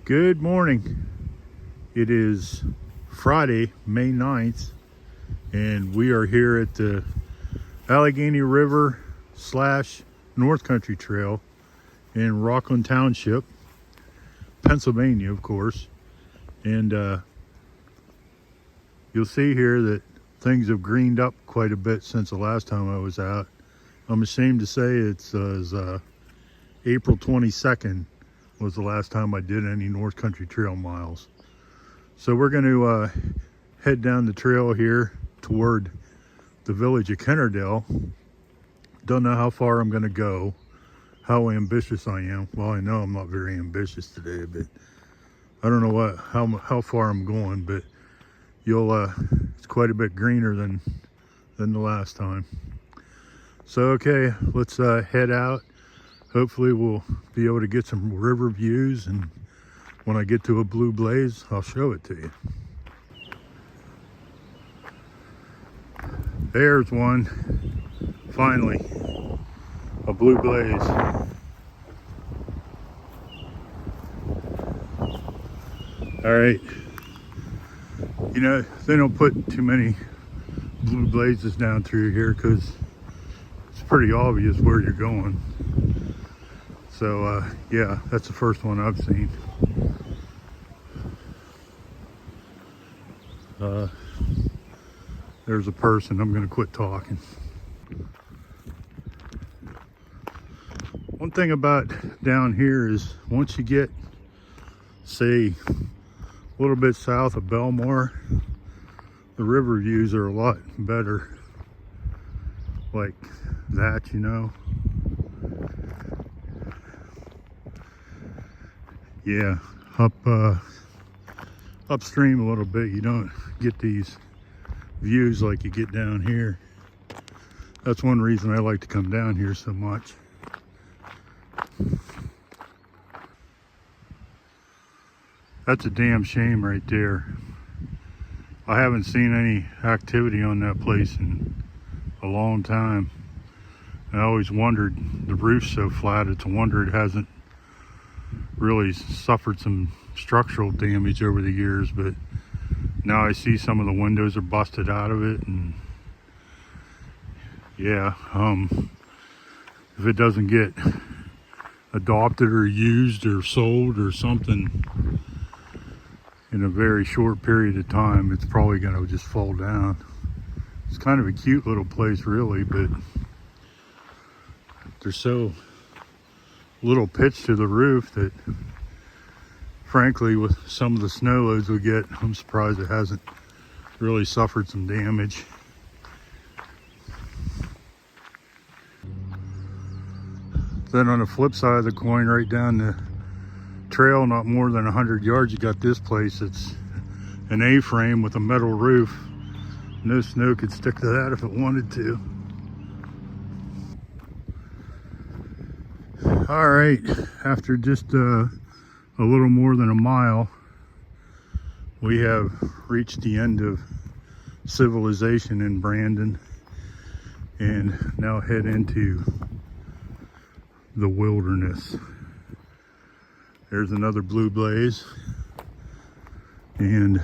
Good morning. It is Friday, May 9th, and we are here at the Allegheny River / North Country Trail in Rockland Township, Pennsylvania, of course. And you'll see here that things have greened up quite a bit since the last time I was out. I'm ashamed to say it's April 22nd was the last time I did any North Country Trail miles. So we're going to head down the trail here toward the village of Kennerdale. Don't know how far I'm going to go, how ambitious I am. Well, I know I'm not very ambitious today, but I don't know how far I'm going, but it's quite a bit greener than the last time. So okay, let's head out. Hopefully we'll be able to get some river views, and when I get to a blue blaze, I'll show it to you. There's one, finally, a blue blaze. All right, you know, they don't put too many blue blazes down through here because it's pretty obvious where you're going. So yeah, that's the first one I've seen. There's a person. I'm going to quit talking. One thing about down here is once you get, say, a little bit south of Belmar, the river views are a lot better. Like that, you know. Yeah, upstream a little bit, you don't get these views like you get down here. That's one reason I like to come down here so much. That's a damn shame right there. I haven't seen any activity on that place in a long time. I always wondered, the roof's so flat, it's a wonder it hasn't really suffered some structural damage over the years, but now I see some of the windows are busted out of it, and yeah, if it doesn't get adopted or used or sold or something in a very short period of time, it's probably going to just fall down. It's kind of a cute little place really, but there's so little pitch to the roof that frankly, with some of the snow loads we get, I'm surprised it hasn't really suffered some damage. Then on the flip side of the coin, right down the trail, not more than 100 yards, you got this place. It's an A-frame with a metal roof. No snow could stick to that if it wanted to. All right, after just a little more than a mile, we have reached the end of civilization in Brandon and now head into the wilderness. There's another blue blaze, and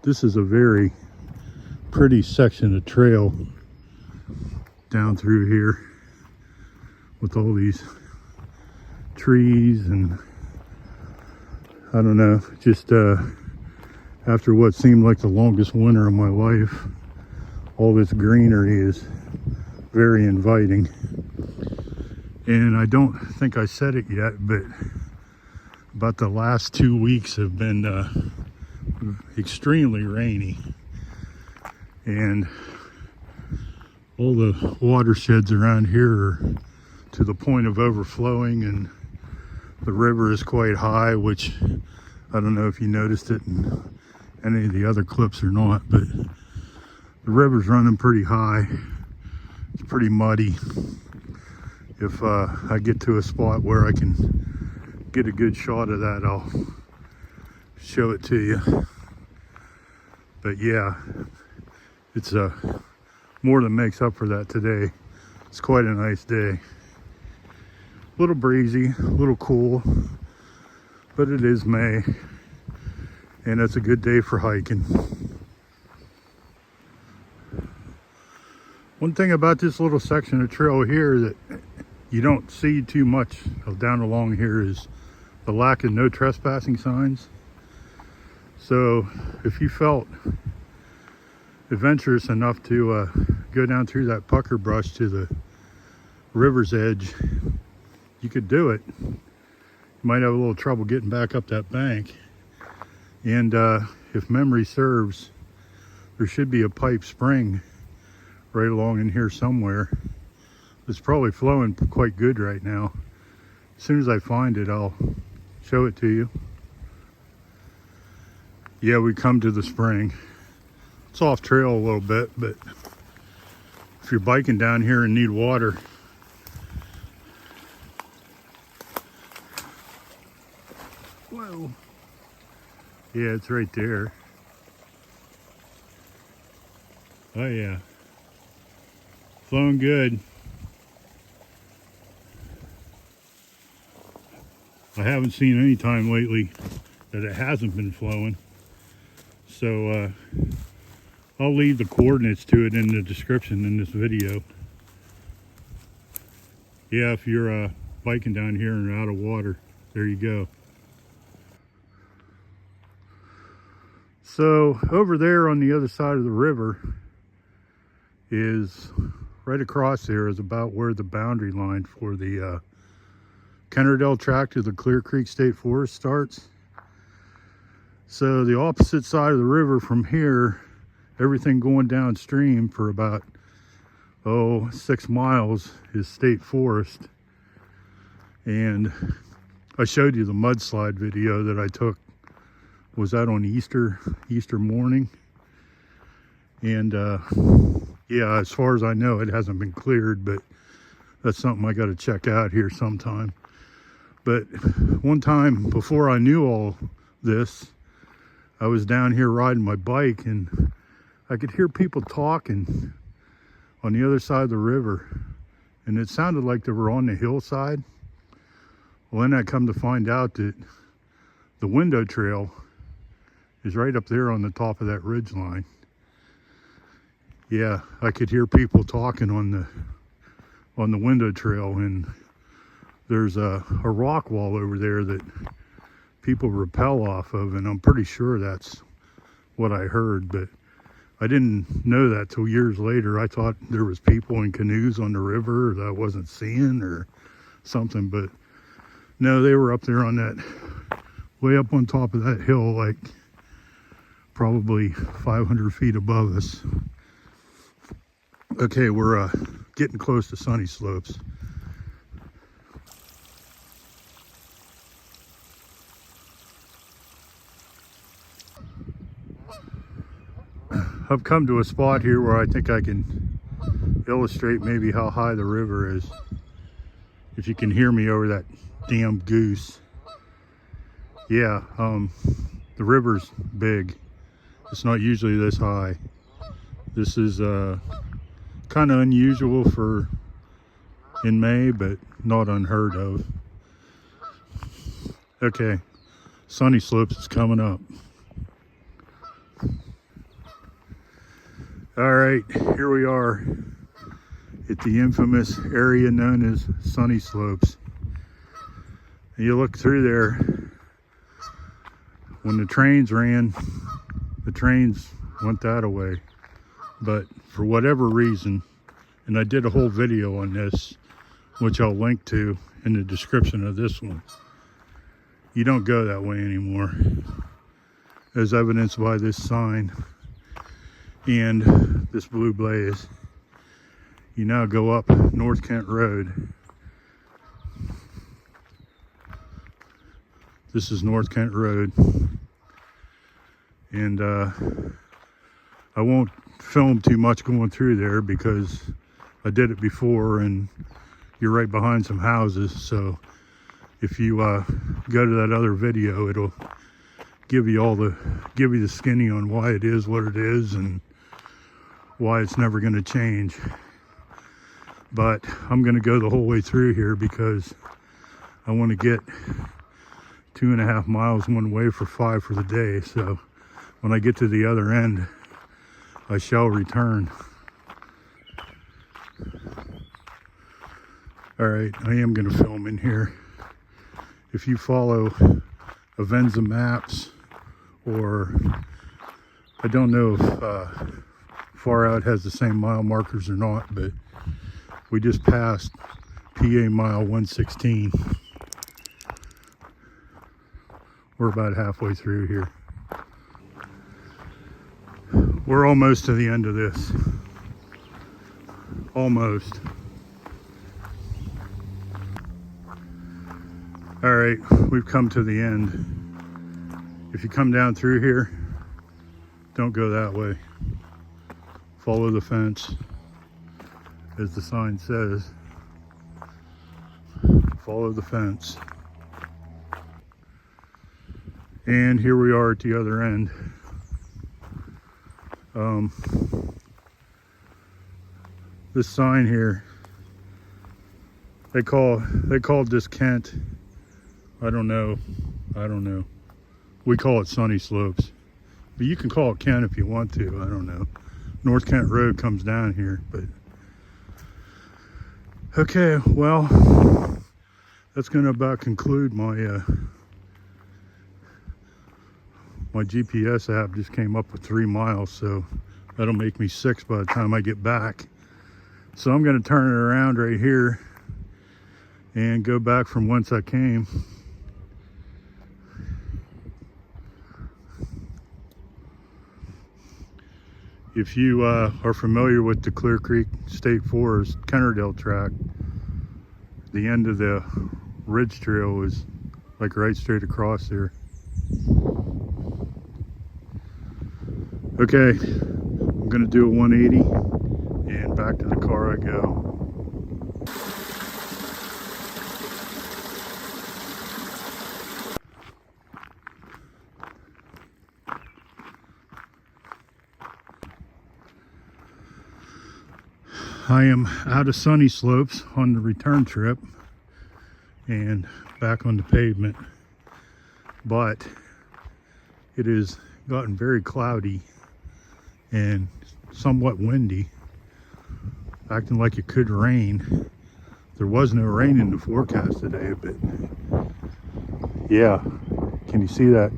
this is a very pretty section of trail down through here with all these trees, and I don't know, just after what seemed like the longest winter of my life, all this greenery is very inviting. And I don't think I said it yet, but about the last 2 weeks have been extremely rainy, and all the watersheds around here are to the point of overflowing, and the river is quite high, which I don't know if you noticed it in any of the other clips or not, but the river's running pretty high. It's pretty muddy. If I get to a spot where I can get a good shot of that, I'll show it to you. But yeah, it's more than makes up for that today. It's quite a nice day. A little breezy, a little cool, but it is May, and it's a good day for hiking. One thing about this little section of trail here that you don't see too much of down along here is the lack of no trespassing signs. So if you felt adventurous enough to go down through that pucker brush to the river's edge, you could do it. You might have a little trouble getting back up that bank. And if memory serves, there should be a pipe spring right along in here somewhere. It's probably flowing quite good right now. As soon as I find it, I'll show it to you. Yeah, we come to the spring. It's off trail a little bit, but if you're biking down here and need water, whoa, yeah, it's right there. Oh yeah, flowing good. I haven't seen any time lately that it hasn't been flowing. So I'll leave the coordinates to it in the description in this video. Yeah, if you're biking down here and out of water, there you go. So over there on the other side of the river is, right across there is about where the boundary line for the Kennerdale Tract to the Clear Creek State Forest starts. So the opposite side of the river from here, everything going downstream for about 6 miles is state forest. And I showed you the mudslide video that I took. Was that on Easter morning? And yeah, as far as I know, it hasn't been cleared, but that's something I got to check out here sometime. But one time before I knew all this, I was down here riding my bike and I could hear people talking on the other side of the river, and it sounded like they were on the hillside. Well, then I come to find out that the window trail is right up there on the top of that ridge line. Yeah, I could hear people talking on the window trail, and there's a rock wall over there that people rappel off of, and I'm pretty sure that's what I heard, but I didn't know that till years later. I thought there was people in canoes on the river that I wasn't seeing or something, but no, they were up there on that, way up on top of that hill, like probably 500 feet above us. Okay, we're getting close to Sunny Slopes. I've come to a spot here where I think I can illustrate maybe how high the river is. If you can hear me over that damn goose. Yeah, the river's big. It's not usually this high. This is kind of unusual for in May, but not unheard of. Okay, Sunny Slopes is coming up. All right, here we are at the infamous area known as Sunny Slopes. And you look through there, when the trains ran, the trains went that way. But for whatever reason, and I did a whole video on this, which I'll link to in the description of this one, you don't go that way anymore, as evidenced by this sign and this blue blaze. You now go up North Kent Road. This is North Kent Road, and I won't film too much going through there because I did it before and you're right behind some houses. So if you go to that other video, it'll give you the skinny on why it is what it is and why it's never going to change. But I'm going to go the whole way through here because I want to get 2.5 miles one way for 5 for the day. So when I get to the other end, I shall return. All right, I am going to film in here. If you follow Avenza Maps, or I don't know if Far Out has the same mile markers or not, but we just passed PA mile 116. We're about halfway through here. We're almost to the end of this. Almost. All right, we've come to the end. If you come down through here, don't go that way. Follow the fence, as the sign says. Follow the fence. And here we are at the other end. This sign here, they called this Kent. I don't know. We call it Sunny Slopes, but you can call it Kent if you want to. I don't know. North Kent Road comes down here, but okay. Well, that's going to about conclude my my GPS app just came up with 3 miles, so that'll make me 6 by the time I get back. So I'm going to turn it around right here and go back from whence I came. If you are familiar with the Clear Creek State Forest Kennerdale track, the end of the ridge trail is like right straight across there. Okay, I'm gonna do a 180 and back to the car I go. I am out of Sunny Slopes on the return trip and back on the pavement, but it has gotten very cloudy and somewhat windy, acting like it could rain. There was no rain in the forecast today, but yeah, can you see that?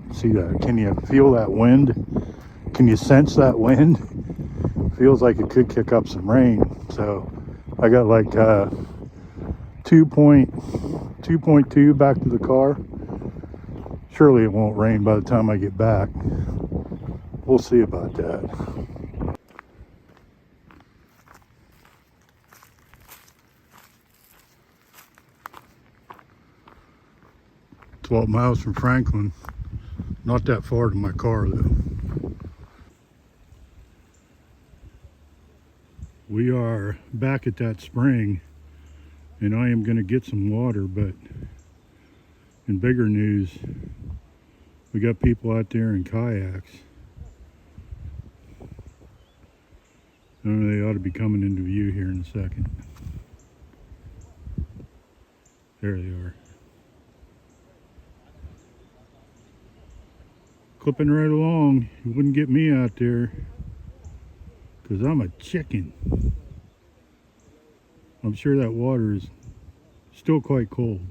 Can you feel that wind? Can you sense that wind? Feels like it could kick up some rain. So I got like 2.2 back to the car. Surely it won't rain by the time I get back. We'll see about that. 12 miles from Franklin. Not that far to my car though. We are back at that spring, and I am going to get some water, but in bigger news, we got people out there in kayaks. They ought to be coming into view here in a second. There they are. Clipping right along. You wouldn't get me out there, because I'm a chicken. I'm sure that water is still quite cold.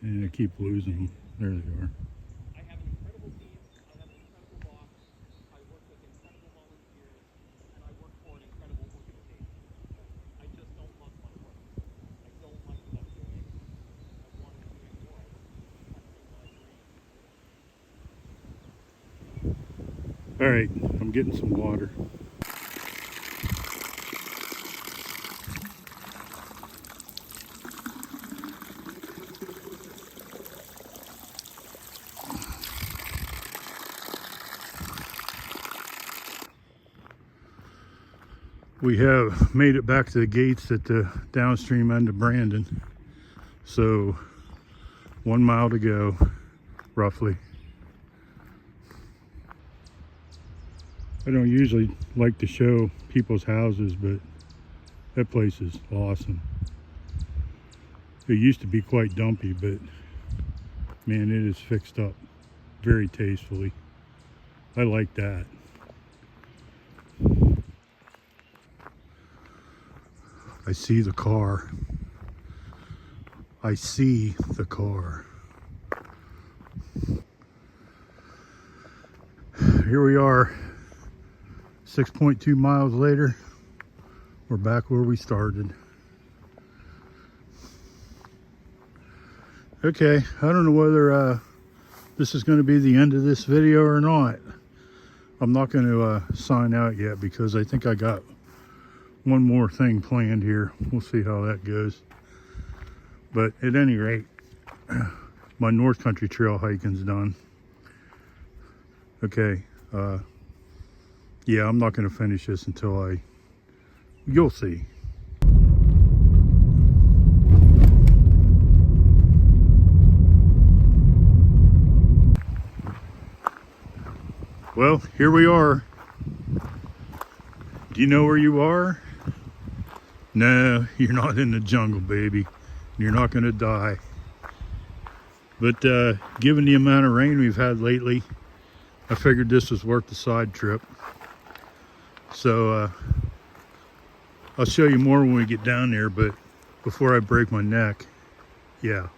And I keep losing them. There they are. All right, I'm getting some water. We have made it back to the gates at the downstream end of Brandon. So 1 mile to go, roughly. I don't usually like to show people's houses, but that place is awesome. It used to be quite dumpy, but man, it is fixed up very tastefully. I like that. I see the car. I see the car. Here we are, 6.2 miles later. We're back where we started. Okay, I don't know whether this is going to be the end of this video or not. I'm not going to sign out yet because I think I got one more thing planned here. We'll see how that goes. But at any rate, my North Country Trail hiking's done. Okay, yeah, I'm not going to finish this until you'll see. Well, here we are. Do you know where you are? No, you're not in the jungle, baby. You're not going to die. But given the amount of rain we've had lately, I figured this was worth the side trip. So I'll show you more when we get down there, but before I break my neck, yeah.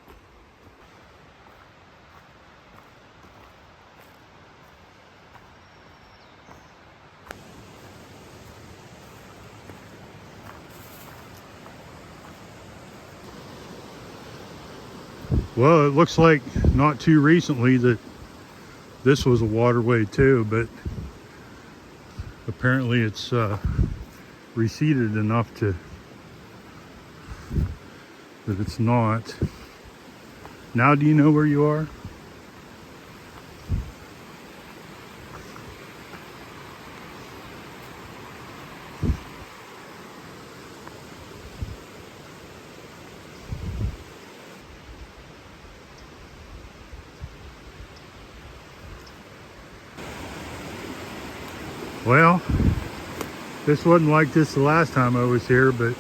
Well, it looks like not too recently that this was a waterway too, but apparently it's receded enough that it's not. Now do you know where you are? Well, this wasn't like this the last time I was here, but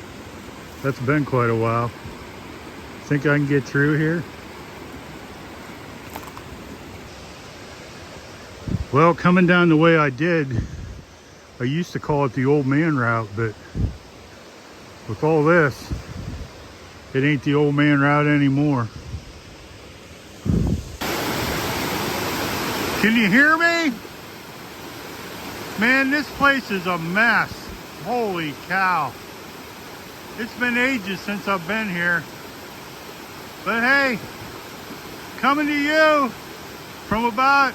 that's been quite a while. Think I can get through here? Well, coming down the way I did, I used to call it the old man route, but with all this, it ain't the old man route anymore. Can you hear me? Man, this place is a mess. Holy cow. It's been ages since I've been here. But hey, coming to you from about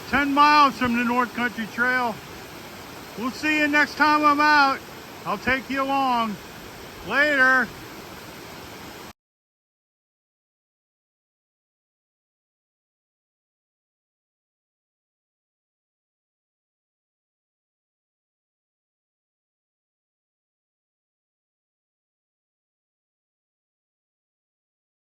10 miles from the North Country Trail. We'll see you next time I'm out. I'll take you along. Later.